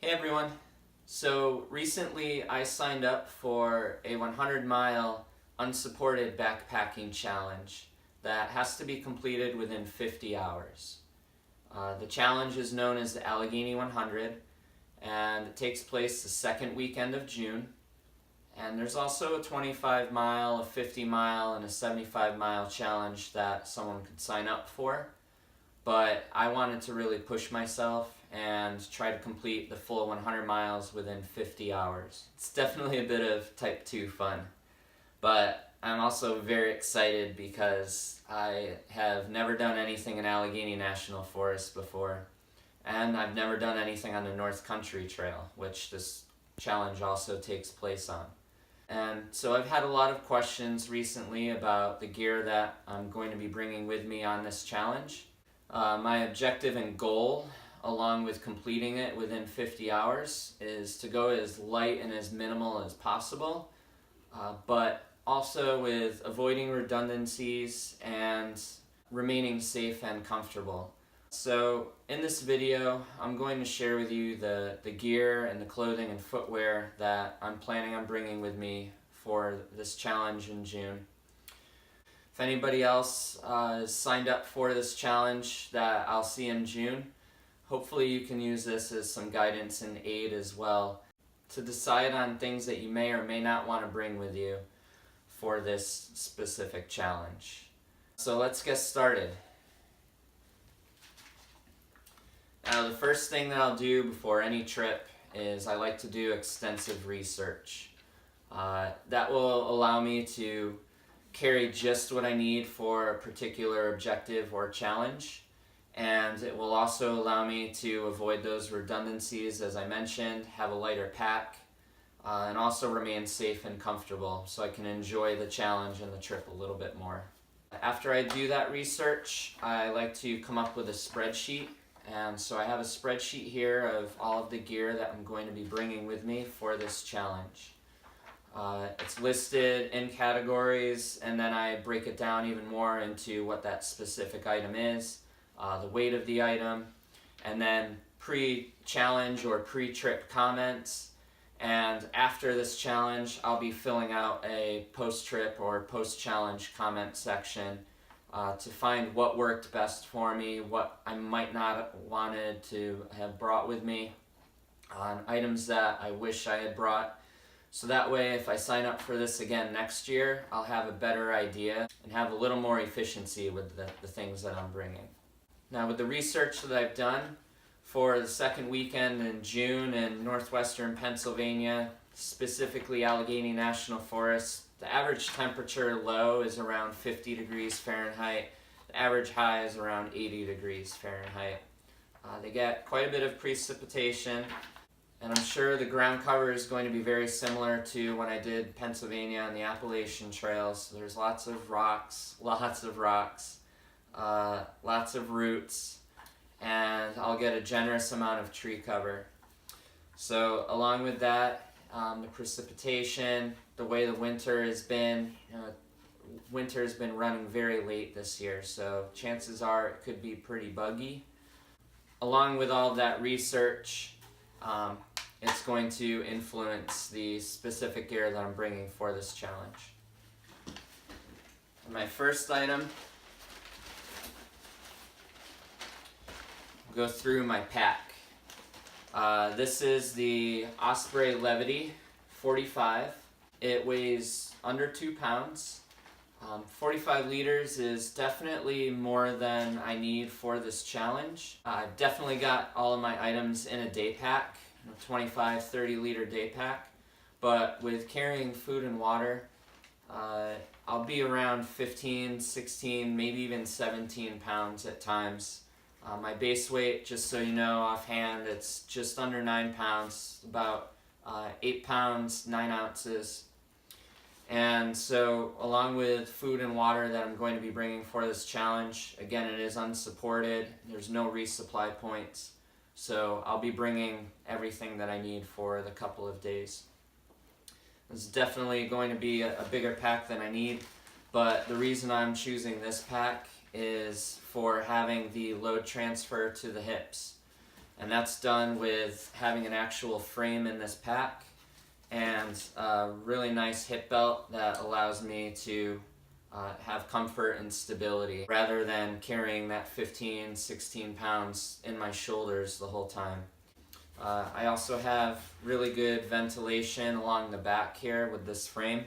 Hey everyone. So recently I signed up for a 100-mile unsupported backpacking challenge that has to be completed within 50 hours. The challenge is known as the Allegheny 100 and it takes place the second weekend of June. And there's also a 25-mile, a 50-mile, and a 75-mile challenge that someone could sign up for. But I wanted to really push myself and try to complete the full 100 miles within 50 hours. It's definitely a bit of type 2 fun, but I'm also very excited because I have never done anything in Allegheny National Forest before, and I've never done anything on the North Country Trail, which this challenge also takes place on. And so I've had a lot of questions recently about the gear that I'm going to be bringing with me on this challenge. My objective and goal, along with completing it within 50 hours, is to go as light and as minimal as possible, but also with avoiding redundancies and remaining safe and comfortable. So in this video, I'm going to share with you the gear and the clothing and footwear that I'm planning on bringing with me for this challenge in June. If anybody else is signed up for this challenge that I'll see in June, hopefully you can use this as some guidance and aid as well to decide on things that you may or may not want to bring with you for this specific challenge. So let's get started. Now the first thing that I'll do before any trip is I like to do extensive research. That will allow me to carry just what I need for a particular objective or challenge, and it will also allow me to avoid those redundancies, as I mentioned, have a lighter pack, and also remain safe and comfortable so I can enjoy the challenge and the trip a little bit more. After I do that research, I like to come up with a spreadsheet, and so I have a spreadsheet here of all of the gear that I'm going to be bringing with me for this challenge. It's listed in categories, and then I break it down even more into what that specific item is, the weight of the item, and then pre-challenge or pre-trip comments. And after this challenge, I'll be filling out a post-trip or post-challenge comment section to find what worked best for me, what I might not have wanted to have brought with me, items that I wish I had brought. So that way, if I sign up for this again next year, I'll have a better idea and have a little more efficiency with the things that I'm bringing. Now, with the research that I've done for the second weekend in June in northwestern Pennsylvania, specifically Allegheny National Forest, the average temperature low is around 50 degrees Fahrenheit. The average high is around 80 degrees Fahrenheit. They get quite a bit of precipitation, and I'm sure the ground cover is going to be very similar to when I did Pennsylvania on the Appalachian trails. There's lots of rocks, lots of roots, and I'll get a generous amount of tree cover. So along with that, the precipitation, the way the winter has been, winter has been running very late this year, so chances are it could be pretty buggy. Along with all of that research, it's going to influence the specific gear that I'm bringing for this challenge. My first item, go through my pack. This is the Osprey Levity 45. It weighs under 2 pounds. 45 liters is definitely more than I need for this challenge. I've definitely got all of my items in a day pack, a 25-30 liter day pack, but with carrying food and water, I'll be around 15, 16, maybe even 17 pounds at times. My base weight, just so you know offhand, it's just under 9 pounds, about 8 pounds, 9 ounces. And so along with food and water that I'm going to be bringing for this challenge, again, it is unsupported, there's no resupply points, so I'll be bringing everything that I need for the couple of days. This is definitely going to be a bigger pack than I need, but the reason I'm choosing this pack is for having the load transfer to the hips. And that's done with having an actual frame in this pack and a really nice hip belt that allows me to have comfort and stability rather than carrying that 15-16 pounds in my shoulders the whole time. I also have really good ventilation along the back here with this frame.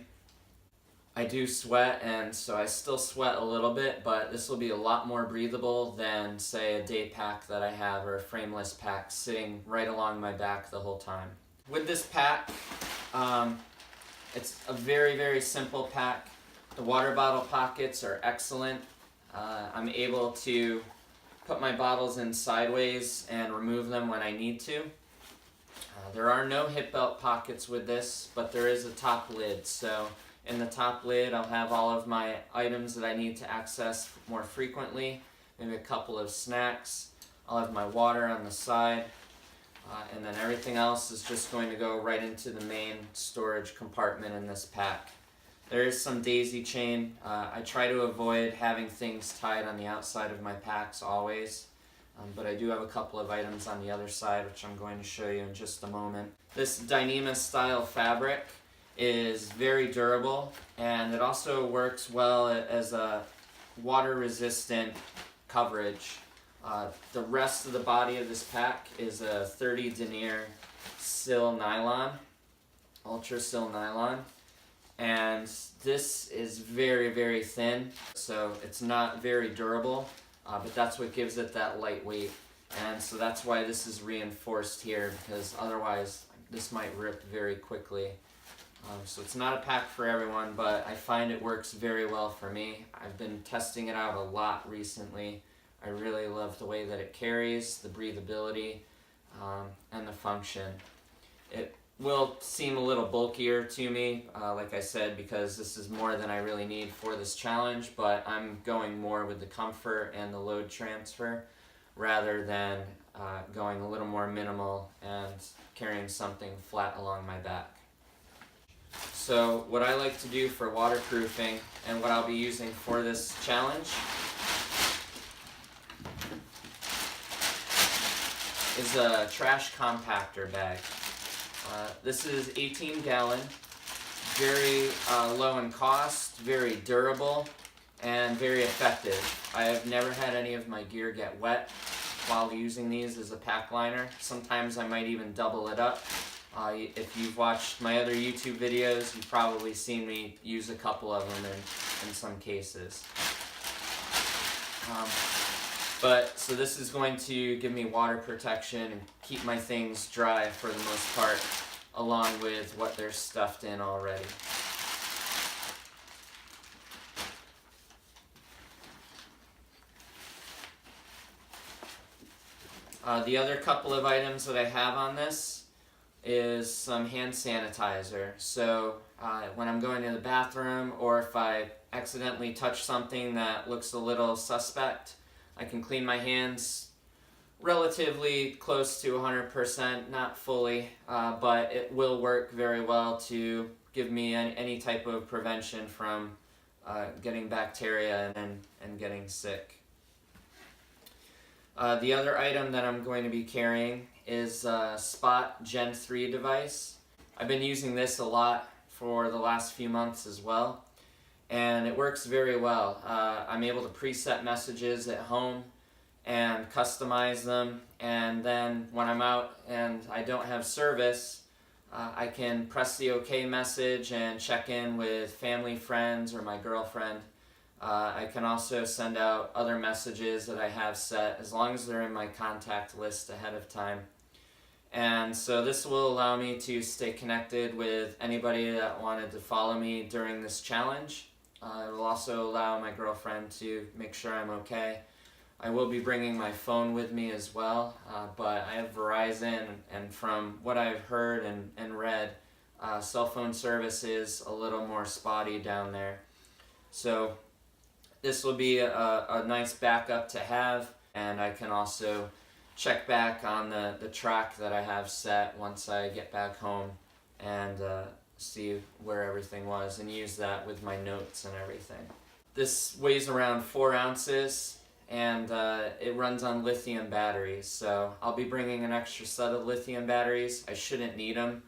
I do sweat, and so I still sweat a little bit, but this will be a lot more breathable than, say, a day pack that I have or a frameless pack sitting right along my back the whole time. With this pack, it's a very, very simple pack. The water bottle pockets are excellent. I'm able to put my bottles in sideways and remove them when I need to. There are no hip belt pockets with this, but there is a top lid. So in the top lid, I'll have all of my items that I need to access more frequently, maybe a couple of snacks. I'll have my water on the side, and then everything else is just going to go right into the main storage compartment in this pack. There is some daisy chain. I try to avoid having things tied on the outside of my packs always, but I do have a couple of items on the other side, which I'm going to show you in just a moment. This Dyneema style fabric is very durable, and it also works well as a water resistant coverage. The rest of the body of this pack is a 30 denier sil nylon, ultra sil nylon, and this is very, very thin, so it's not very durable, but that's what gives it that lightweight, and so that's why this is reinforced here, because otherwise this might rip very quickly. So it's not a pack for everyone, but I find it works very well for me. I've been testing it out a lot recently. I really love the way that it carries, the breathability, and the function. It will seem a little bulkier to me, like I said, because this is more than I really need for this challenge, but I'm going more with the comfort and the load transfer rather than going a little more minimal and carrying something flat along my back. So what I like to do for waterproofing and what I'll be using for this challenge is a trash compactor bag. This is 18 gallon, very low in cost, very durable, and very effective. I have never had any of my gear get wet while using these as a pack liner. Sometimes I might even double it up. If you've watched my other YouTube videos, you've probably seen me use a couple of them in some cases. So this is going to give me water protection and keep my things dry for the most part, along with what they're stuffed in already. The other couple of items that I have on this is some hand sanitizer. So when I'm going to the bathroom, or if I accidentally touch something that looks a little suspect, I can clean my hands relatively close to 100%, not fully, but it will work very well to give me any type of prevention from getting bacteria and getting sick. The other item that I'm going to be carrying is a Spot Gen 3 device. I've been using this a lot for the last few months as well, and it works very well. I'm able to preset messages at home and customize them, and then when I'm out and I don't have service, I can press the OK message and check in with family, friends, or my girlfriend. I can also send out other messages that I have set as long as they're in my contact list ahead of time. And so this will allow me to stay connected with anybody that wanted to follow me during this challenge. It will also allow my girlfriend to make sure I'm okay. I will be bringing my phone with me as well, but I have Verizon, and from what I've heard and read, cell phone service is a little more spotty down there. So this will be a nice backup to have, and I can also check back on the track that I have set once I get back home and see where everything was and use that with my notes and everything. This weighs around 4 ounces, and it runs on lithium batteries. So I'll be bringing an extra set of lithium batteries. I shouldn't need them.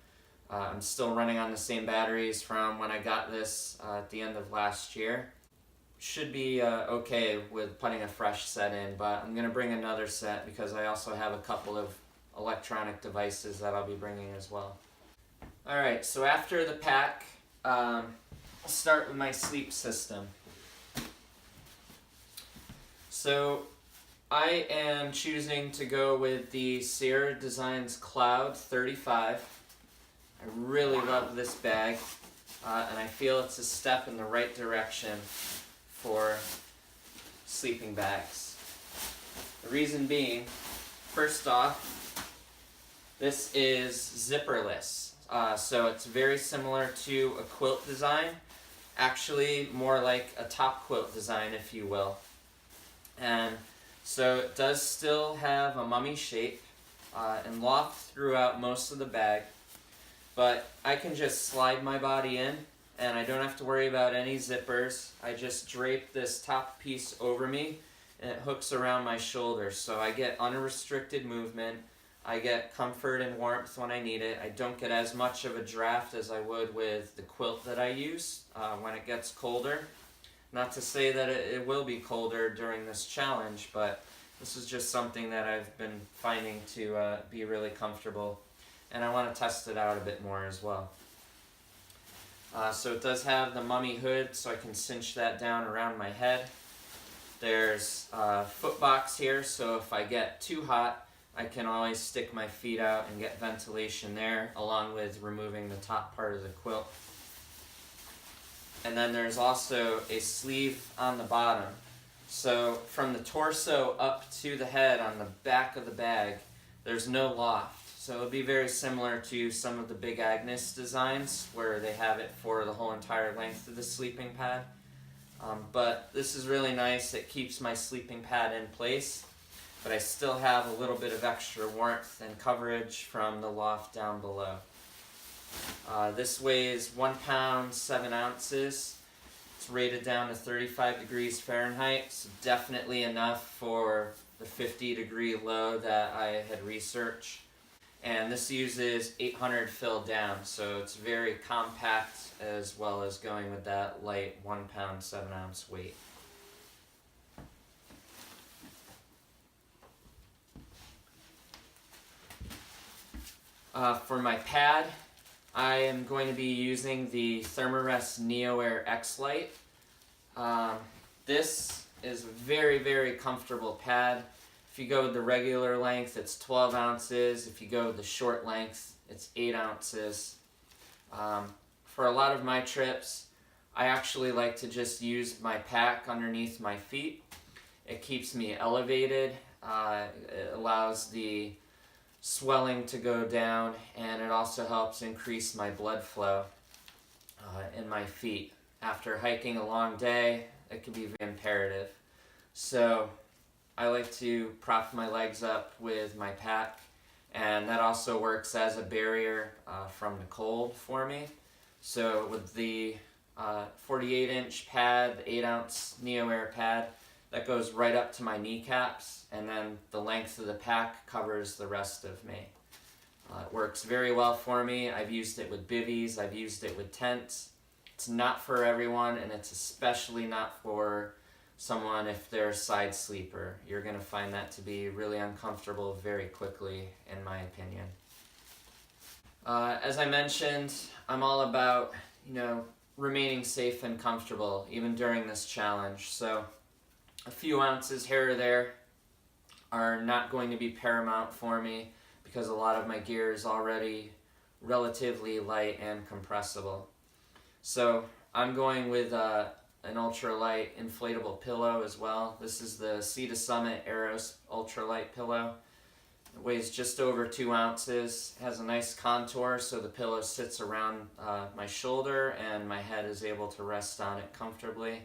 I'm still running on the same batteries from when I got this at the end of last year. Should be okay with putting a fresh set in, but I'm going to bring another set because I also have a couple of electronic devices that I'll be bringing as well. Alright, so after the pack, I'll start with my sleep system. So I am choosing to go with the Sierra Designs Cloud 35. I really love this bag, and I feel it's a step in the right direction for sleeping bags. The reason being, first off, this is zipperless. So it's very similar to a quilt design, actually more like a top quilt design, if you will. And so it does still have a mummy shape and loft throughout most of the bag, but I can just slide my body in and I don't have to worry about any zippers. I just drape this top piece over me and it hooks around my shoulders, so I get unrestricted movement. I get comfort and warmth when I need it. I don't get as much of a draft as I would with the quilt that I use when it gets colder. Not to say that it will be colder during this challenge, but this is just something that I've been finding to be really comfortable, and I want to test it out a bit more as well. So it does have the mummy hood, so I can cinch that down around my head. There's a foot box here, so if I get too hot, I can always stick my feet out and get ventilation there, along with removing the top part of the quilt. And then there's also a sleeve on the bottom. So from the torso up to the head on the back of the bag, there's no loft. So it'll be very similar to some of the Big Agnes designs where they have it for the whole entire length of the sleeping pad. But this is really nice. It keeps my sleeping pad in place, but I still have a little bit of extra warmth and coverage from the loft down below. This weighs 1 pound 7 ounces. It's rated down to 35 degrees Fahrenheit, so definitely enough for the 50-degree low that I had researched. And this uses 800 fill down, so it's very compact as well as going with that light 1 pound 7 ounce weight. For my pad, I am going to be using the Thermarest NeoAir X-Lite. This is a very, very comfortable pad. If you go with the regular length, it's 12 ounces. If you go with the short length, it's 8 ounces. For a lot of my trips, I actually like to just use my pack underneath my feet. It keeps me elevated. It allows the swelling to go down, and it also helps increase my blood flow in my feet. After hiking a long day, it can be very imperative. So I like to prop my legs up with my pack, and that also works as a barrier from the cold for me. So with the 48-inch pad, the 8-ounce NeoAir pad, that goes right up to my kneecaps, and then the length of the pack covers the rest of me. It works very well for me. I've used it with bivvies, I've used it with tents. It's not for everyone, and it's especially not for someone if they're a side sleeper. You're going to find that to be really uncomfortable very quickly, in my opinion. As I mentioned, I'm all about, remaining safe and comfortable even during this challenge. So a few ounces here or there are not going to be paramount for me because a lot of my gear is already relatively light and compressible. So I'm going with an ultralight inflatable pillow as well. This is the Sea to Summit Aeros ultralight pillow. It weighs just over 2 ounces, has a nice contour so the pillow sits around my shoulder and my head is able to rest on it comfortably.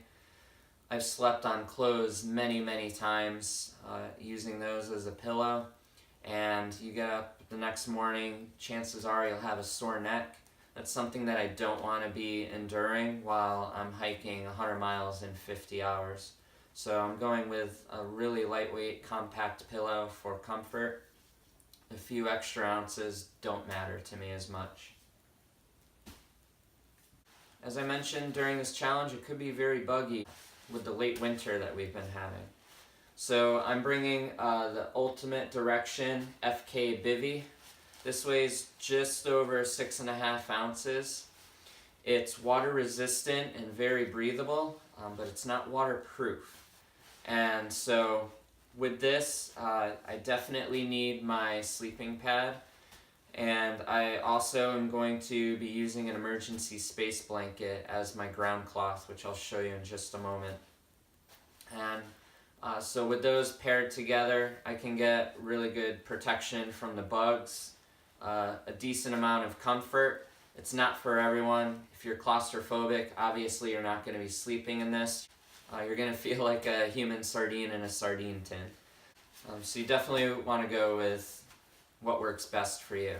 I've slept on clothes many, many times using those as a pillow, and you get up the next morning, chances are you'll have a sore neck. That's something that I don't want to be enduring while I'm hiking 100 miles in 50 hours. So I'm going with a really lightweight, compact pillow for comfort. A few extra ounces don't matter to me as much. As I mentioned during this challenge, it could be very buggy with the late winter that we've been having. So I'm bringing the Ultimate Direction FK Bivy. This weighs just over 6.5 ounces. It's water resistant and very breathable, but it's not waterproof. And so with this, I definitely need my sleeping pad. And I also am going to be using an emergency space blanket as my ground cloth, which I'll show you in just a moment. And so with those paired together, I can get really good protection from the bugs, a decent amount of comfort. It's not for everyone. If you're claustrophobic, obviously you're not going to be sleeping in this. You're going to feel like a human sardine in a sardine tin. So you definitely want to go with what works best for you.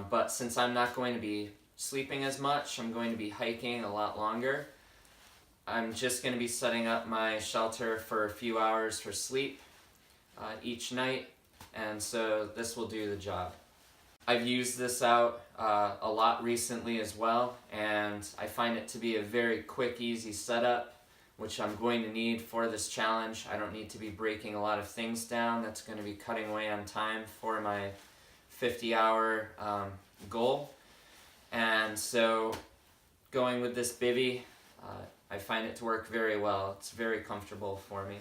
But since I'm not going to be sleeping as much, I'm going to be hiking a lot longer. I'm just going to be setting up my shelter for a few hours for sleep each night, and so this will do the job. I've used this out a lot recently as well, and I find it to be a very quick, easy setup, which I'm going to need for this challenge. I don't need to be breaking a lot of things down. That's going to be cutting away on time for my 50-hour goal. And so going with this bivy, I find it to work very well. It's very comfortable for me.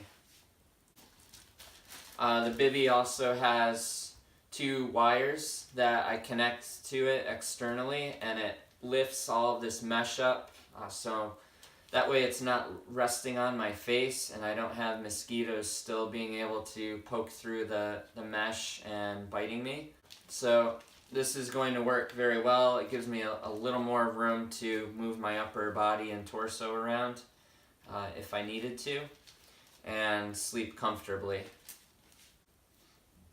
The bivy also has 2 wires that I connect to it externally, and it lifts all of this mesh up, so that way it's not resting on my face and I don't have mosquitoes still being able to poke through the mesh and biting me. So this is going to work very well. It gives me a little more room to move my upper body and torso around if I needed to, and sleep comfortably.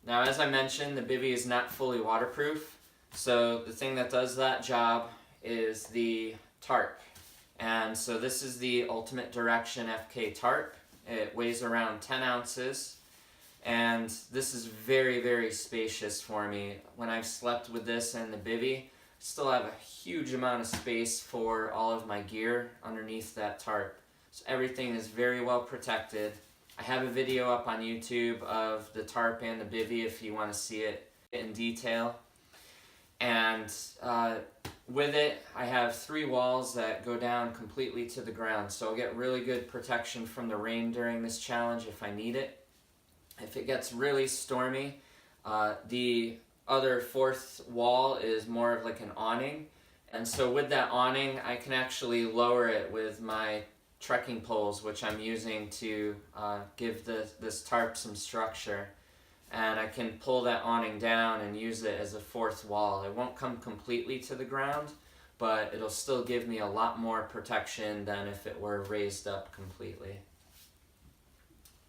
Now, as I mentioned, the bivy is not fully waterproof, so the thing that does that job is the tarp. And so this is the Ultimate Direction FK tarp. It weighs around 10 ounces, and this is very, very spacious for me. When I've slept with this and the bivy, I still have a huge amount of space for all of my gear underneath that tarp. So everything is very well protected. I have a video up on YouTube of the tarp and the bivy if you want to see it in detail. And with it, I have 3 walls that go down completely to the ground, so I'll get really good protection from the rain during this challenge if I need it. If it gets really stormy, the other 4th wall is more of like an awning, and so with that awning, I can actually lower it with my trekking poles, which I'm using to give this tarp some structure. And I can pull that awning down and use it as a 4th wall. It won't come completely to the ground, but it'll still give me a lot more protection than if it were raised up completely.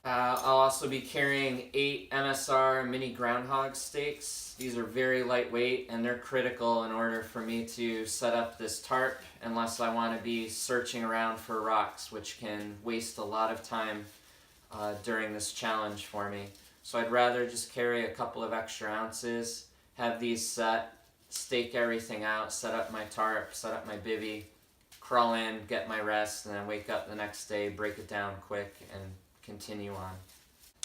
I'll also be carrying 8 MSR mini groundhog stakes. These are very lightweight and they're critical in order for me to set up this tarp unless I want to be searching around for rocks, which can waste a lot of time during this challenge for me. So I'd rather just carry a couple of extra ounces, have these set, stake everything out, set up my tarp, set up my bivy, crawl in, get my rest, and then wake up the next day, break it down quick, and continue on.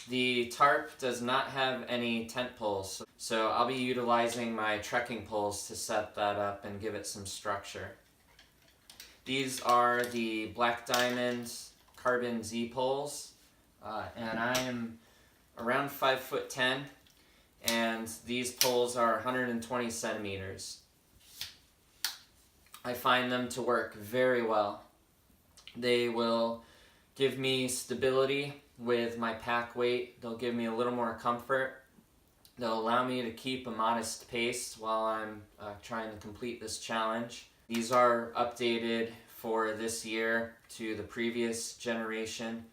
The tarp does not have any tent poles, so I'll be utilizing my trekking poles to set that up and give it some structure. These are the Black Diamond Carbon Z poles, and I am around 5'10", and these poles are 120 centimeters. I find them to work very well. They will give me stability with my pack weight. They'll give me a little more comfort. They'll allow me to keep a modest pace while I'm trying to complete this challenge. These are updated for this year to the previous generation.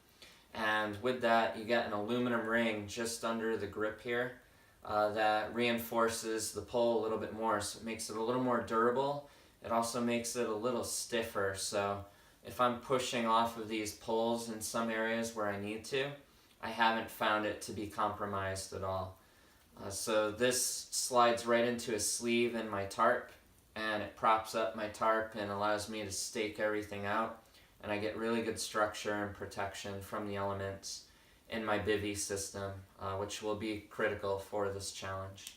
And with that, you get an aluminum ring just under the grip here that reinforces the pole a little bit more, so it makes it a little more durable. It also makes it a little stiffer, so if I'm pushing off of these poles in some areas where I need to, I haven't found it to be compromised at all. So this slides right into a sleeve in my tarp, and it props up my tarp and allows me to stake everything out, and I get really good structure and protection from the elements in my bivy system, which will be critical for this challenge.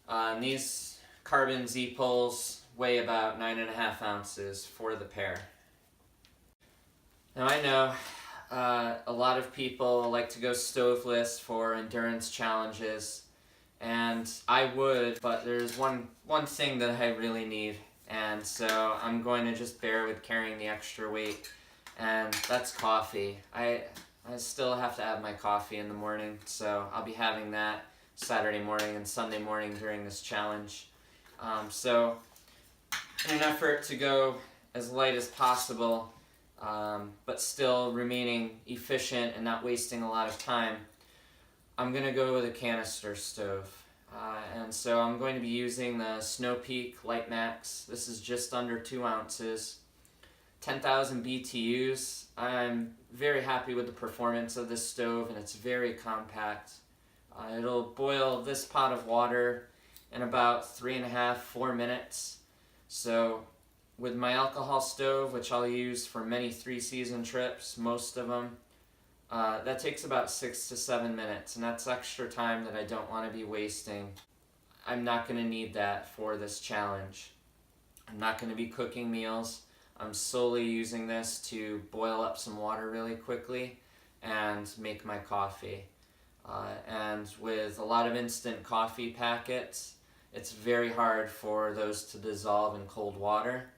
And these carbon Z-poles weigh about 9.5 ounces for the pair. Now I know a lot of people like to go stoveless for endurance challenges, and I would, but there's one thing that I really need, and so I'm going to just bear with carrying the extra weight, and that's coffee. I still have to have my coffee in the morning, so I'll be having that Saturday morning and Sunday morning during this challenge. So in an effort to go as light as possible, but still remaining efficient and not wasting a lot of time, I'm going to go with a canister stove. And so I'm going to be using the Snow Peak Light Max. This is just under 2 ounces, 10,000 BTUs. I'm very happy with the performance of this stove, and it's very compact. It'll boil this pot of water in about 3.5-4 minutes. So with my alcohol stove, which I'll use for many 3-season trips, most of them, that takes about 6 to 7 minutes, and that's extra time that I don't want to be wasting. I'm not going to need that for this challenge. I'm not going to be cooking meals. I'm solely using this to boil up some water really quickly and make my coffee. And with a lot of instant coffee packets, it's very hard for those to dissolve in cold water,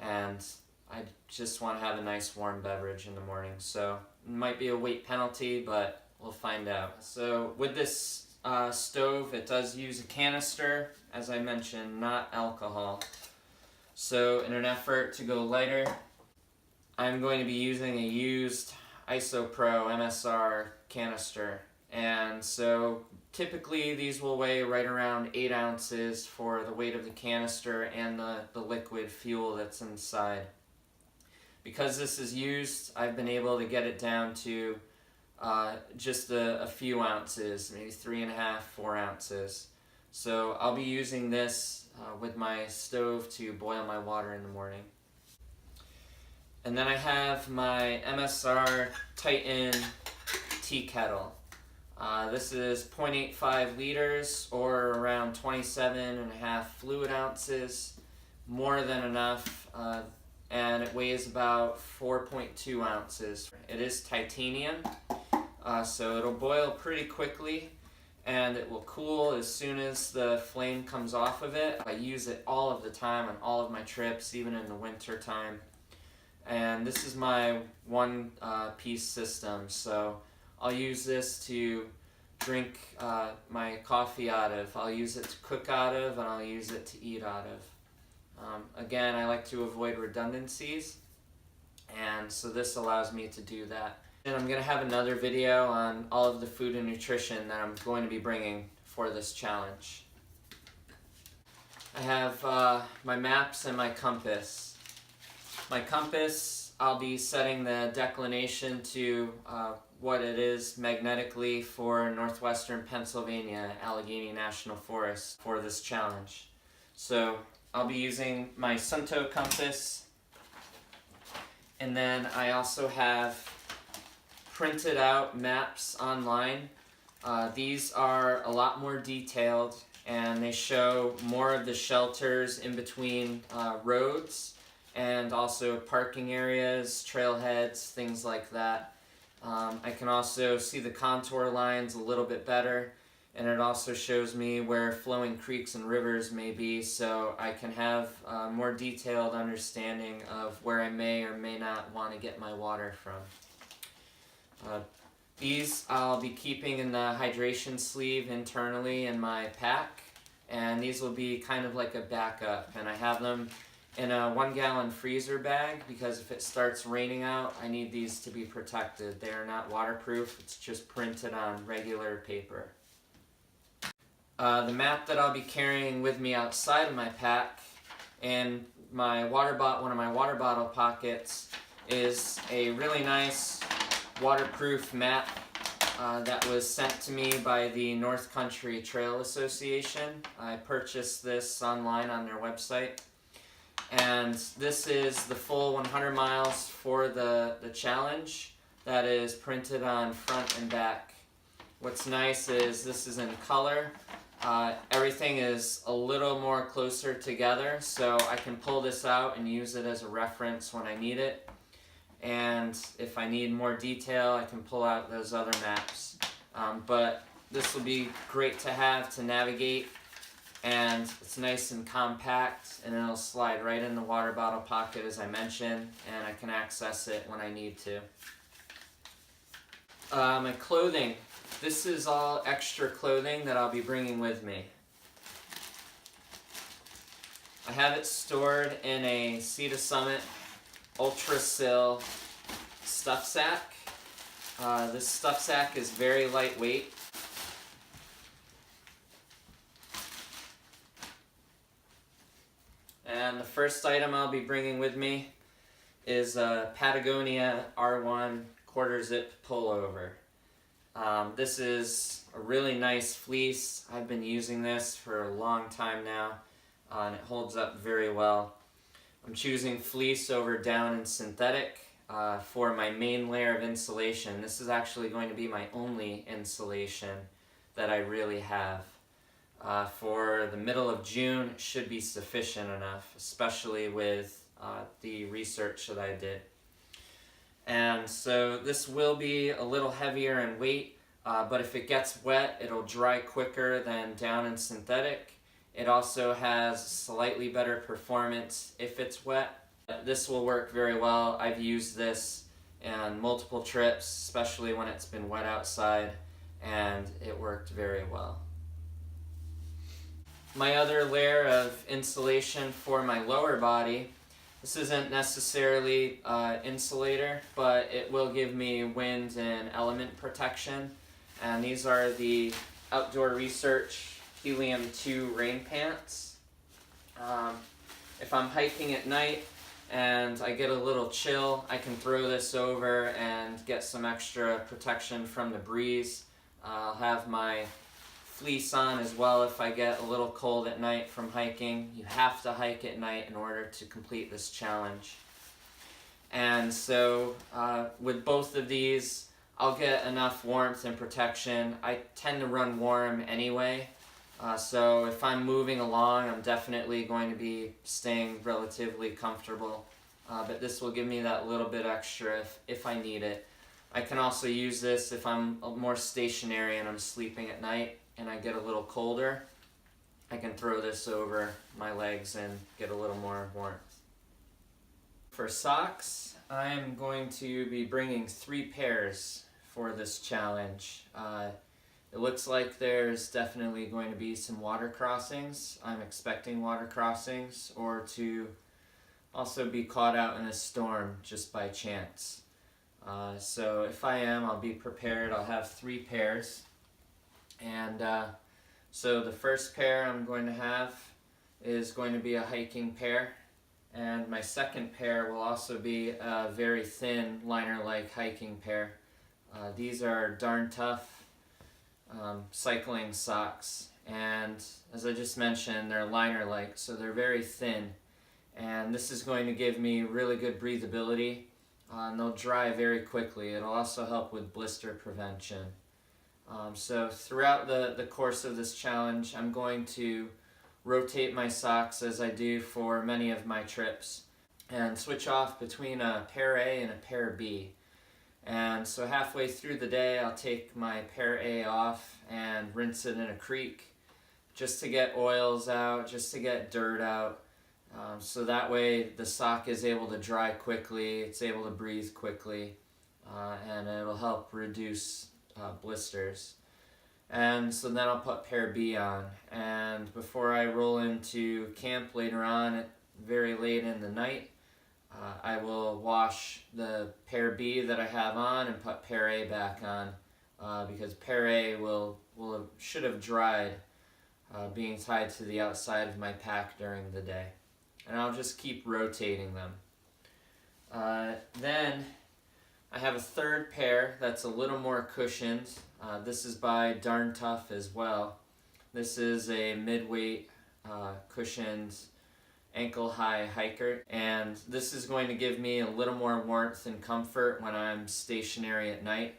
and I just want to have a nice warm beverage in the morning. So it might be a weight penalty, but we'll find out. So with this stove, it does use a canister, as I mentioned, not alcohol. So in an effort to go lighter, I'm going to be using a used IsoPro MSR canister. And so typically these will weigh right around 8 ounces for the weight of the canister and the liquid fuel that's inside. Because this is used, I've been able to get it down to just a few ounces, maybe 3.5-4 ounces. So I'll be using this with my stove to boil my water in the morning. And then I have my MSR Titan tea kettle. This is 0.85 liters or around 27.5 fluid ounces, more than enough, and it weighs about 4.2 ounces. It is titanium, so it'll boil pretty quickly, and it will cool as soon as the flame comes off of it. I use it all of the time on all of my trips, even in the winter time. And this is my one-piece system, so I'll use this to drink my coffee out of. I'll use it to cook out of, and I'll use it to eat out of. Again, I like to avoid redundancies, and so this allows me to do that. And I'm going to have another video on all of the food and nutrition that I'm going to be bringing for this challenge. I have my maps and my compass. My compass, I'll be setting the declination to what it is magnetically for northwestern Pennsylvania, Allegheny National Forest, for this challenge. So I'll be using my Sunto compass, and then I also have printed out maps online. These are a lot more detailed, and they show more of the shelters in between roads, and also parking areas, trailheads, things like that. I can also see the contour lines a little bit better, and it also shows me where flowing creeks and rivers may be, so I can have a more detailed understanding of where I may or may not want to get my water from. These I'll be keeping in the hydration sleeve internally in my pack, and these will be kind of like a backup, and I have them in a 1-gallon freezer bag because if it starts raining out, I need these to be protected. They are not waterproof, it's just printed on regular paper. The map that I'll be carrying with me outside of my pack and one of my water bottle pockets is a really nice waterproof map that was sent to me by the North Country Trail Association. I purchased this online on their website. And this is the full 100 miles for the challenge that is printed on front and back. What's nice is this is in color. Everything is a little more closer together, so I can pull this out and use it as a reference when I need it. And if I need more detail, I can pull out those other maps. But this will be great to have to navigate, and it's nice and compact, and it'll slide right in the water bottle pocket as I mentioned, and I can access it when I need to. My clothing. This is all extra clothing that I'll be bringing with me. I have it stored in a Sea to Summit Ultra Sil stuff sack. This stuff sack is very lightweight. And the first item I'll be bringing with me is a Patagonia R1 quarter zip pullover. This is a really nice fleece. I've been using this for a long time now, and it holds up very well. I'm choosing fleece over down and synthetic for my main layer of insulation. This is actually going to be my only insulation that I really have. For the middle of June, it should be sufficient enough, especially with the research that I did. And so this will be a little heavier in weight, but if it gets wet, it'll dry quicker than down and synthetic. It also has slightly better performance if it's wet. This will work very well. I've used this on multiple trips, especially when it's been wet outside, and it worked very well. My other layer of insulation for my lower body, this isn't necessarily insulator, but it will give me wind and element protection. And these are the Outdoor Research Helium 2 rain pants. If I'm hiking at night and I get a little chill, I can throw this over and get some extra protection from the breeze. I'll have my fleece on as well if I get a little cold at night from hiking. You have to hike at night in order to complete this challenge. And so with both of these, I'll get enough warmth and protection. I tend to run warm anyway, so if I'm moving along, I'm definitely going to be staying relatively comfortable. But this will give me that little bit extra if I need it. I can also use this if I'm more stationary and I'm sleeping at night and I get a little colder. I can throw this over my legs and get a little more warmth. For socks, I'm going to be bringing 3 pairs for this challenge. It looks like there's definitely going to be some water crossings. I'm expecting water crossings, or to also be caught out in a storm just by chance. So if I am, I'll be prepared. I'll have 3 pairs. And so the first pair I'm going to have is going to be a hiking pair. And my second pair will also be a very thin liner-like hiking pair. These are Darn Tough cycling socks, and as I just mentioned, they're liner-like, so they're very thin, and this is going to give me really good breathability, and they'll dry very quickly. It'll also help with blister prevention. So throughout the course of this challenge, I'm going to rotate my socks as I do for many of my trips and switch off between a pair A and a pair B. And so halfway through the day, I'll take my pair A off and rinse it in a creek just to get oils out, just to get dirt out. So that way the sock is able to dry quickly, it's able to breathe quickly, and it'll help reduce blisters. And so then I'll put pair B on. And before I roll into camp later on, very late in the night, I will wash the pair B that I have on and put pair A back on, because pair A should have dried being tied to the outside of my pack during the day. And I'll just keep rotating them. Then I have a third pair that's a little more cushioned. This is by Darn Tough as well. This is a mid-weight cushioned ankle-high hiker, and this is going to give me a little more warmth and comfort when I'm stationary at night.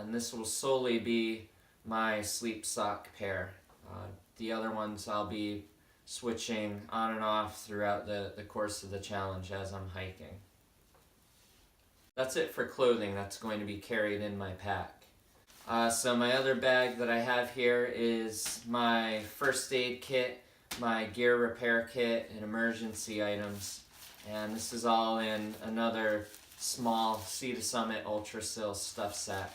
And this will solely be my sleep sock pair. The other ones I'll be switching on and off throughout the course of the challenge as I'm hiking. That's it for clothing that's going to be carried in my pack. So my other bag that I have here is my first aid kit, my gear repair kit, and emergency items. And this is all in another small Sea to Summit Ultra Sil stuff sack.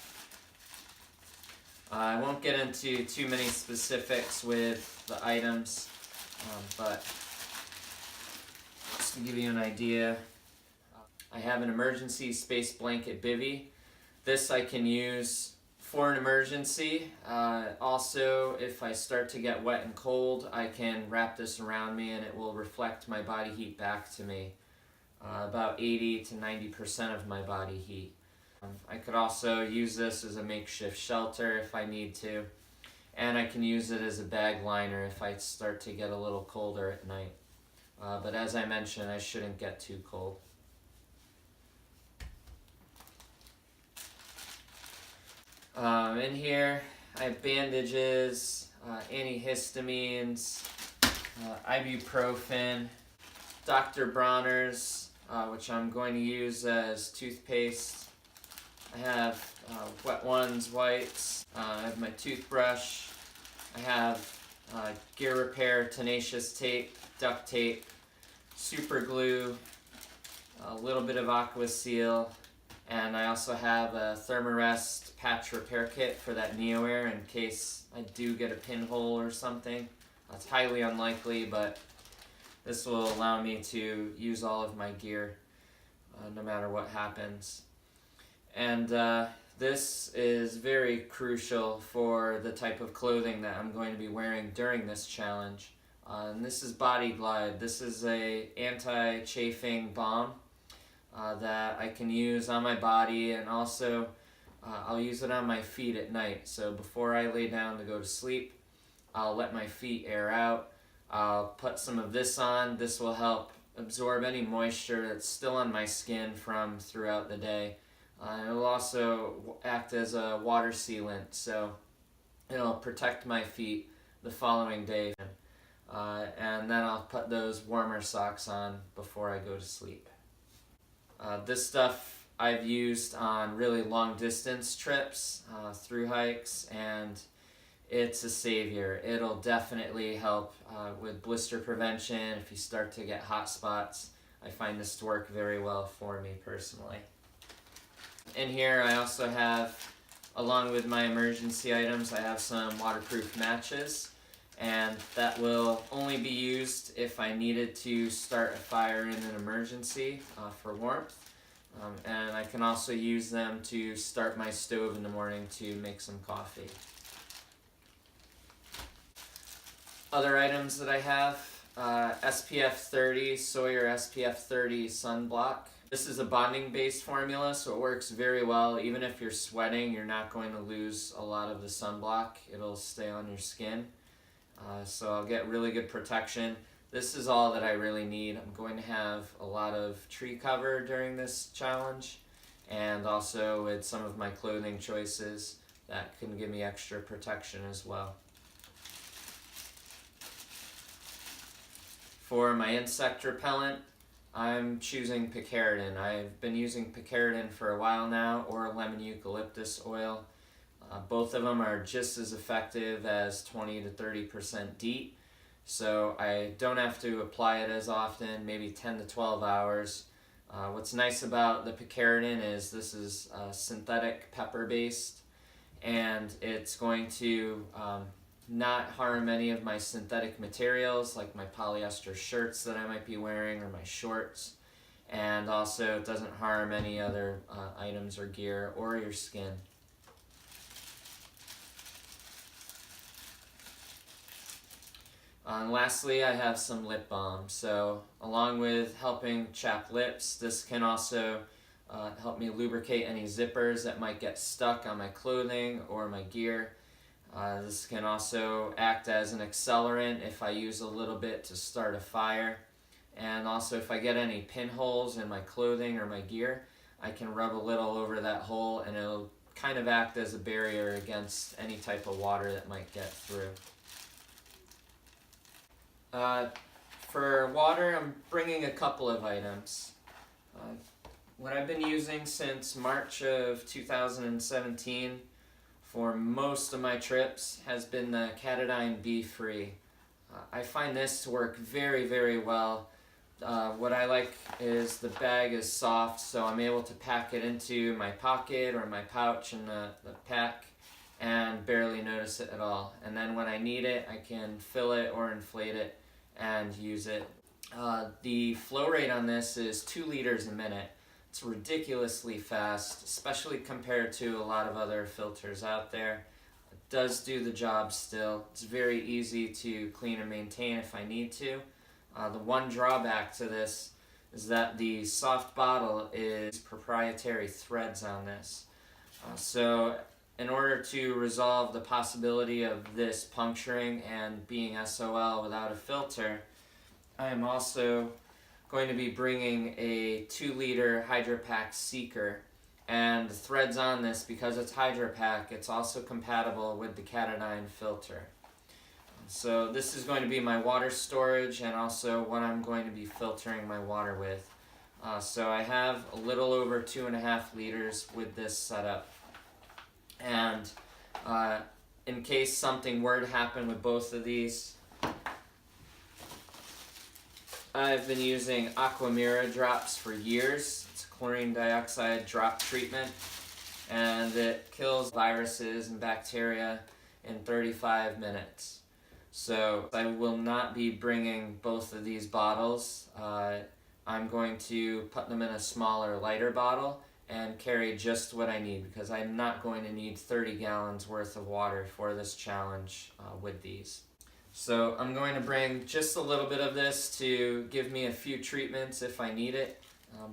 I won't get into too many specifics with the items, but just to give you an idea, I have an emergency space blanket bivvy. This I can use for an emergency. Also, if I start to get wet and cold, I can wrap this around me and it will reflect my body heat back to me. About 80 to 90% of my body heat. I could also use this as a makeshift shelter if I need to, and I can use it as a bag liner if I start to get a little colder at night. But as I mentioned, I shouldn't get too cold. In here, I have bandages, antihistamines, ibuprofen, Dr. Bronner's, which I'm going to use as toothpaste. I have Wet Ones wipes, I have my toothbrush, I have gear repair, tenacious tape, duct tape, super glue, a little bit of Aqua Seal, and I also have a Thermarest patch repair kit for that NeoAir in case I do get a pinhole or something. That's highly unlikely, but this will allow me to use all of my gear no matter what happens. And this is very crucial for the type of clothing that I'm going to be wearing during this challenge. And this is Body Glide. This is a anti-chafing balm that I can use on my body, and also I'll use it on my feet at night. So before I lay down to go to sleep, I'll let my feet air out. I'll put some of this on. This will help absorb any moisture that's still on my skin from throughout the day. It will also act as a water sealant, so it'll protect my feet the following day. And then I'll put those warmer socks on before I go to sleep. This stuff I've used on really long distance trips, through hikes, and it's a savior. It'll definitely help with blister prevention. If you start to get hot spots, I find this to work very well for me personally. In here I also have, along with my emergency items, I have some waterproof matches, and that will only be used if I needed to start a fire in an emergency for warmth. And I can also use them to start my stove in the morning to make some coffee. Other items that I have, SPF 30, Sawyer SPF 30 sunblock. This is a bonding-based formula, so it works very well. Even if you're sweating, you're not going to lose a lot of the sunblock. It'll stay on your skin. So I'll get really good protection. This is all that I really need. I'm going to have a lot of tree cover during this challenge, and also with some of my clothing choices that can give me extra protection as well. For my insect repellent, I'm choosing picaridin. I've been using picaridin for a while now, or lemon eucalyptus oil. Both of them are just as effective as 20 to 30% DEET, so I don't have to apply it as often, maybe 10 to 12 hours. What's nice about the picaridin is this is synthetic pepper based, and it's going to not harm any of my synthetic materials like my polyester shirts that I might be wearing or my shorts, and also it doesn't harm any other items or gear or your skin. And lastly, I have some lip balm. So along with helping chap lips, this can also help me lubricate any zippers that might get stuck on my clothing or my gear. This can also act as an accelerant if I use a little bit to start a fire. And also if I get any pinholes in my clothing or my gear, I can rub a little over that hole and it'll kind of act as a barrier against any type of water that might get through. For water, I'm bringing a couple of items. What I've been using since March of 2017 for most of my trips has been the Catadine Be Free. I find this to work very, very well. What I like is the bag is soft, so I'm able to pack it into my pocket or my pouch in the pack and barely notice it at all. And then when I need it, I can fill it or inflate it and use it. The flow rate on this is 2 liters a minute. It's ridiculously fast, especially compared to a lot of other filters out there. It does do the job still. It's very easy to clean and maintain if I need to. The one drawback to this is that the soft bottle is proprietary threads on this. So in order to resolve the possibility of this puncturing and being SOL without a filter, I am also going to be bringing a 2-liter HydroPack Seeker, and the threads on this, because it's HydroPack, it's also compatible with the Catadine filter. So this is going to be my water storage and also what I'm going to be filtering my water with. So I have a little over 2.5 liters with this setup. And in case something were to happen with both of these, I've been using Aquamira drops for years. It's a chlorine dioxide drop treatment, and it kills viruses and bacteria in 35 minutes. So I will not be bringing both of these bottles. I'm going to put them in a smaller, lighter bottle and carry just what I need, because I'm not going to need 30 gallons worth of water for this challenge with these. So I'm going to bring just a little bit of this to give me a few treatments if I need it,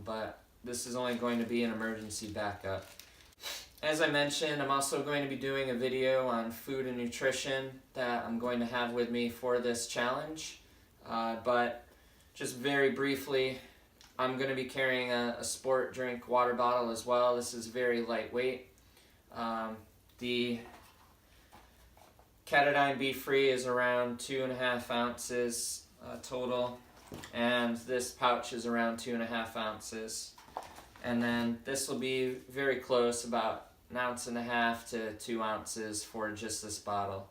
but this is only going to be an emergency backup. As I mentioned, I'm also going to be doing a video on food and nutrition that I'm going to have with me for this challenge, but just very briefly, I'm going to be carrying a sport drink water bottle as well. This is very lightweight. The Catadine Be Free is around 2.5 ounces total, and this pouch is around 2.5 ounces. And then this will be very close, about 1.5 ounces to 2 ounces for just this bottle.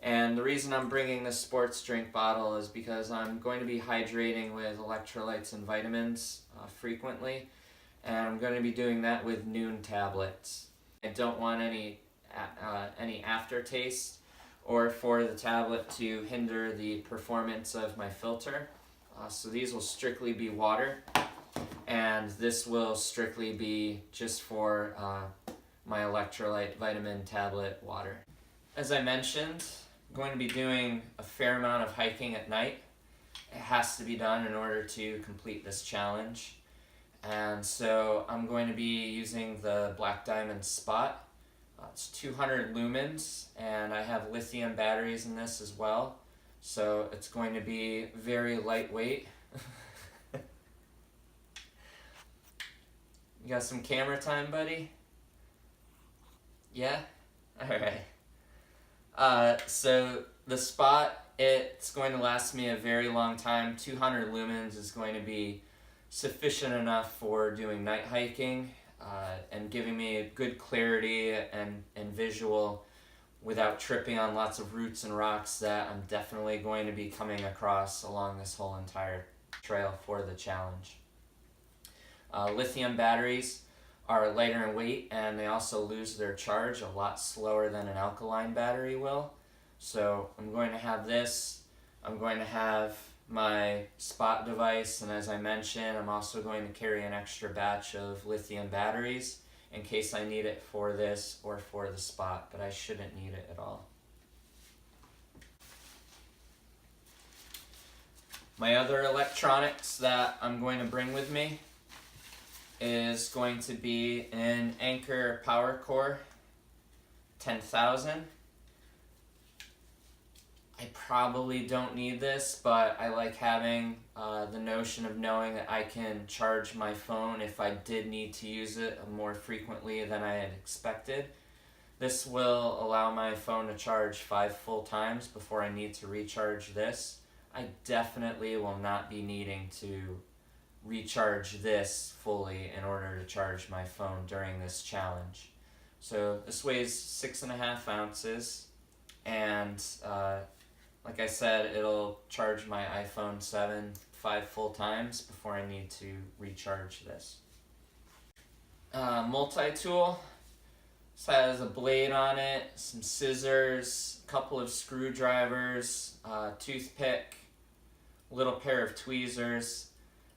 And the reason I'm bringing this sports drink bottle is because I'm going to be hydrating with electrolytes and vitamins frequently, and I'm going to be doing that with Noon tablets. I don't want any aftertaste or for the tablet to hinder the performance of my filter. So these will strictly be water, and this will strictly be just for my electrolyte vitamin tablet water. As I mentioned, I'm going to be doing a fair amount of hiking at night. It has to be done in order to complete this challenge. And so I'm going to be using the Black Diamond Spot. It's 200 lumens, and I have lithium batteries in this as well. So it's going to be very lightweight. You got some camera time, buddy? Yeah? Alright. So the Spot, it's going to last me a very long time. 200 lumens is going to be sufficient enough for doing night hiking and giving me good clarity and visual without tripping on lots of roots and rocks that I'm definitely going to be coming across along this whole entire trail for the challenge. Lithium batteries are lighter in weight, and they also lose their charge a lot slower than an alkaline battery will. So I'm going to have this, I'm going to have my Spot device, and as I mentioned, I'm also going to carry an extra batch of lithium batteries in case I need it for this or for the Spot, but I shouldn't need it at all. My other electronics that I'm going to bring with me is going to be an Anker Power Core 10,000. I probably don't need this, but I like having the notion of knowing that I can charge my phone if I did need to use it more frequently than I had expected. This will allow my phone to charge 5 full times before I need to recharge this. I definitely will not be needing to recharge this fully in order to charge my phone during this challenge. So this weighs 6.5 ounces, and like I said, it'll charge my iPhone 7 5 full times before I need to recharge this. Multi-tool. This has a blade on it, some scissors, a couple of screwdrivers, toothpick, a little pair of tweezers.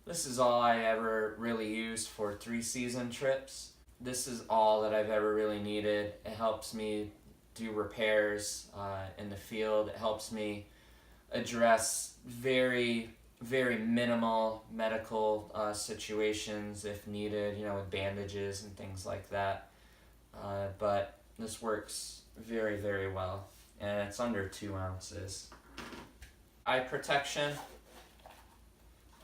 This is all I ever really use for 3-season trips. This is all that I've ever really needed. It helps me do repairs in the field. It helps me address very, very minimal medical situations if needed, with bandages and things like that. But this works very, very well, and it's under 2 ounces. Eye protection.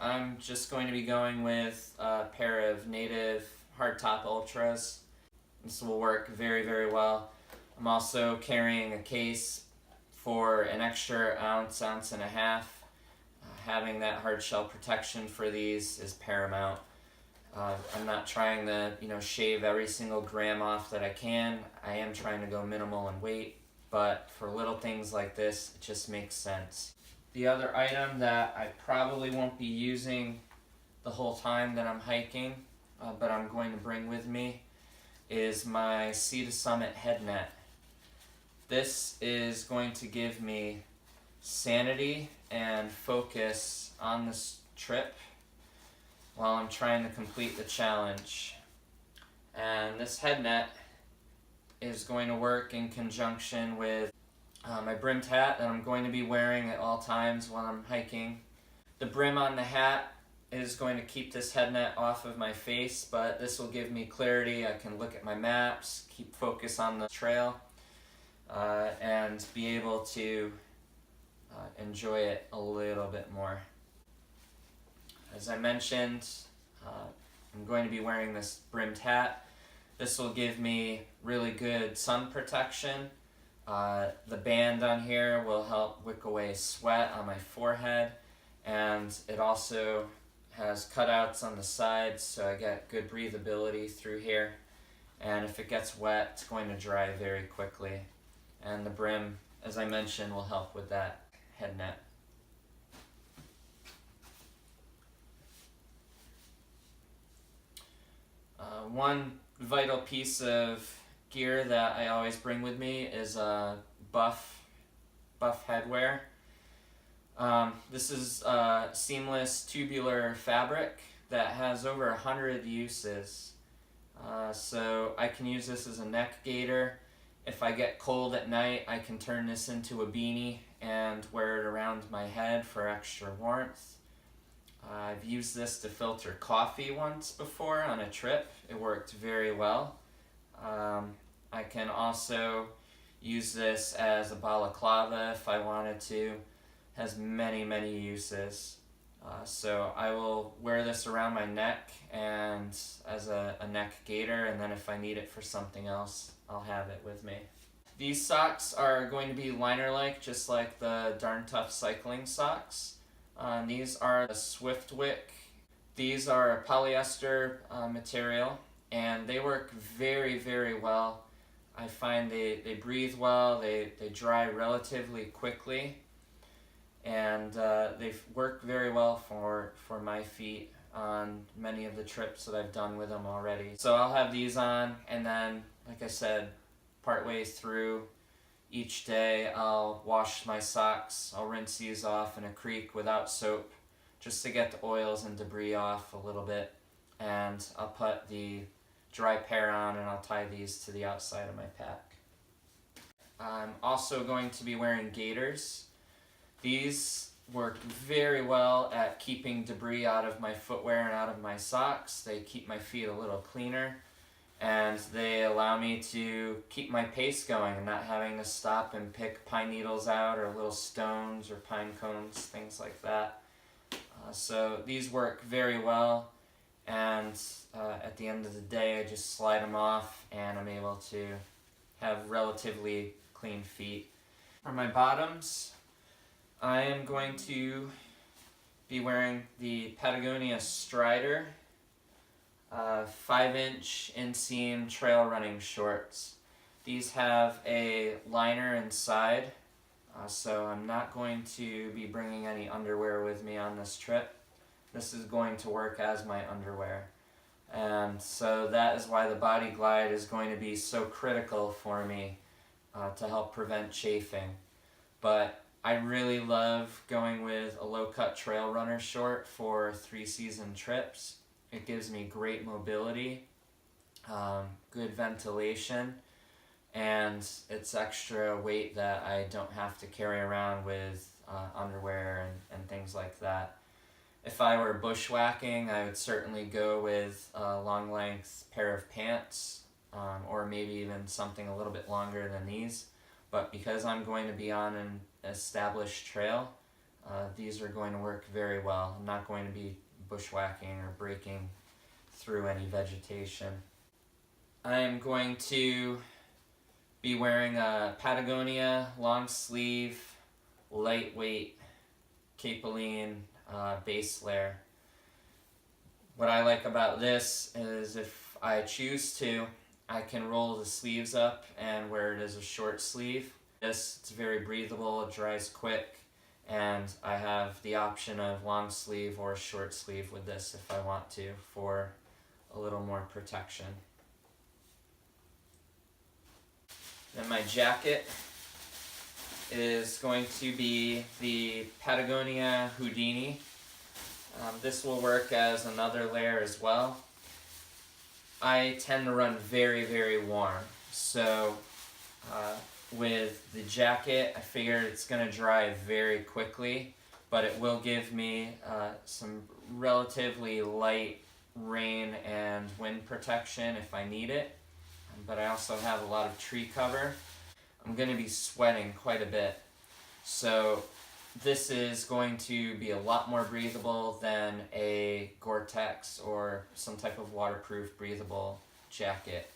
I'm just going to be going with a pair of Native Hardtop Ultras. This will work very, very well. I'm also carrying a case for an extra ounce, ounce and a half. Having that hard shell protection for these is paramount. I'm not trying to, shave every single gram off that I can. I am trying to go minimal in weight, but for little things like this, it just makes sense. The other item that I probably won't be using the whole time that I'm hiking, but I'm going to bring with me, is my Sea to Summit head net. This is going to give me sanity and focus on this trip while I'm trying to complete the challenge. And this head net is going to work in conjunction with my brimmed hat that I'm going to be wearing at all times while I'm hiking. The brim on the hat is going to keep this head net off of my face, but this will give me clarity. I can look at my maps, keep focus on the trail, and be able to enjoy it a little bit more. As I mentioned, I'm going to be wearing this brimmed hat. This will give me really good sun protection. The band on here will help wick away sweat on my forehead, and it also has cutouts on the sides so I get good breathability through here. And if it gets wet, it's going to dry very quickly. And the brim, as I mentioned, will help with that head net. One vital piece of gear that I always bring with me is buff headwear. This is seamless tubular fabric that has over 100 uses. So I can use this as a neck gaiter. If I get cold at night, I can turn this into a beanie and wear it around my head for extra warmth. I've used this to filter coffee once before on a trip. It worked very well. I can also use this as a balaclava if I wanted to. It has many, many uses. So I will wear this around my neck and as a neck gaiter, and then if I need it for something else, I'll have it with me. These socks are going to be liner-like, just like the Darn Tough cycling socks. These are the Swiftwick. These are a polyester material, and they work very, very well. I find they breathe well, they dry relatively quickly, and they work very well for my feet on many of the trips that I've done with them already. So I'll have these on, and then, like I said, partway through each day I'll wash my socks. I'll rinse these off in a creek without soap just to get the oils and debris off a little bit, and I'll put the dry pair on and I'll tie these to the outside of my pack. I'm also going to be wearing gaiters. These work very well at keeping debris out of my footwear and out of my socks. They keep my feet a little cleaner, and they allow me to keep my pace going and not having to stop and pick pine needles out or little stones or pine cones, things like that. So these work very well, and at the end of the day I just slide them off and I'm able to have relatively clean feet. For my bottoms, I am going to be wearing the Patagonia Strider 5-inch inseam trail running shorts. These have a liner inside, so I'm not going to be bringing any underwear with me on this trip. This is going to work as my underwear. And so that is why the Body Glide is going to be so critical for me to help prevent chafing. But I really love going with a low-cut trail runner short for 3-season trips. It gives me great mobility, good ventilation, and it's extra weight that I don't have to carry around with underwear and things like that. If I were bushwhacking, I would certainly go with a long length pair of pants, or maybe even something a little bit longer than these. But because I'm going to be on an established trail, these are going to work very well. I'm not going to be bushwhacking or breaking through any vegetation. I'm going to be wearing a Patagonia long sleeve, lightweight Capeline base layer. What I like about this is if I choose to, I can roll the sleeves up and wear it as a short sleeve. It's very breathable, it dries quick, and I have the option of long sleeve or short sleeve with this if I want to for a little more protection. Then my jacket is going to be the Patagonia Houdini. This will work as another layer as well. I tend to run very, very warm, so with the jacket I figure it's going to dry very quickly, but it will give me some relatively light rain and wind protection if I need it, but I also have a lot of tree cover. I'm going to be sweating quite a bit, so this is going to be a lot more breathable than a Gore-Tex or some type of waterproof breathable jacket,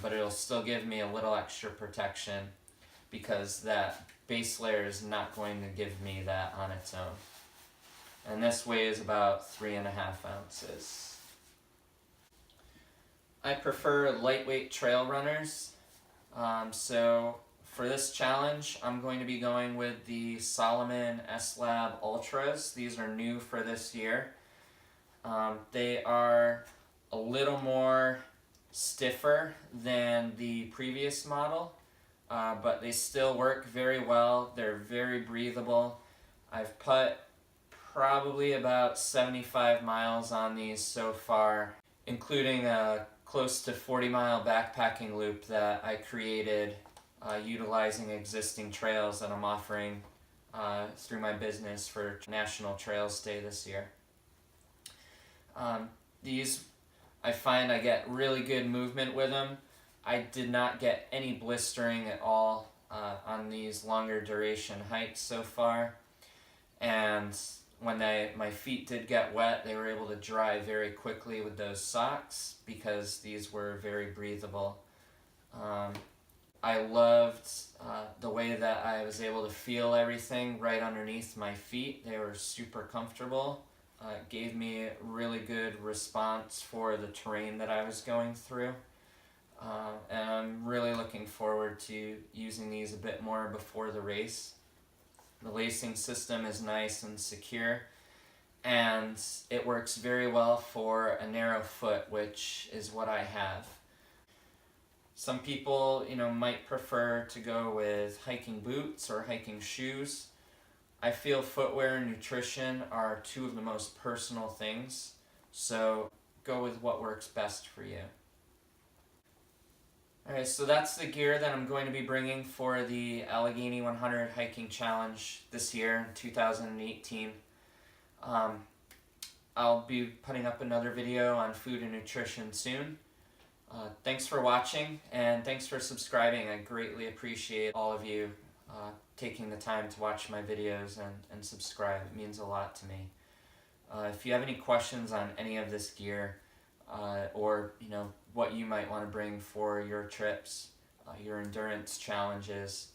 but it'll still give me a little extra protection because that base layer is not going to give me that on its own. And this weighs about 3.5 ounces. I prefer lightweight trail runners, so for this challenge I'm going to be going with the Salomon S-Lab Ultras. These are new for this year. They are a little more stiffer than the previous model, but they still work very well. They're very breathable. I've put probably about 75 miles on these so far, including a close to 40-mile backpacking loop that I created utilizing existing trails that I'm offering through my business for National Trails Day this year. These, I find I get really good movement with them. I did not get any blistering at all on these longer duration hikes so far, and when my feet did get wet, they were able to dry very quickly with those socks because these were very breathable. I loved the way that I was able to feel everything right underneath my feet. They were super comfortable. It gave me a really good response for the terrain that I was going through. And I'm really looking forward to using these a bit more before the race. The lacing system is nice and secure, and it works very well for a narrow foot, which is what I have. Some people, might prefer to go with hiking boots or hiking shoes. I feel footwear and nutrition are two of the most personal things, so go with what works best for you. Alright, so that's the gear that I'm going to be bringing for the Allegheny 100 Hiking Challenge this year in 2018. I'll be putting up another video on food and nutrition soon. Thanks for watching, and thanks for subscribing. I greatly appreciate all of you taking the time to watch my videos and subscribe. It means a lot to me. If you have any questions on any of this gear, or what you might want to bring for your trips, your endurance challenges,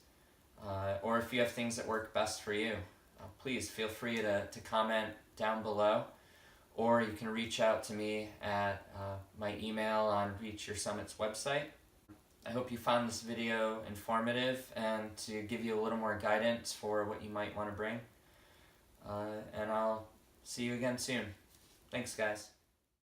or if you have things that work best for you, please feel free to comment down below, or you can reach out to me at my email on Reach Your Summit's website. I hope you found this video informative and to give you a little more guidance for what you might want to bring. And I'll see you again soon. Thanks, guys.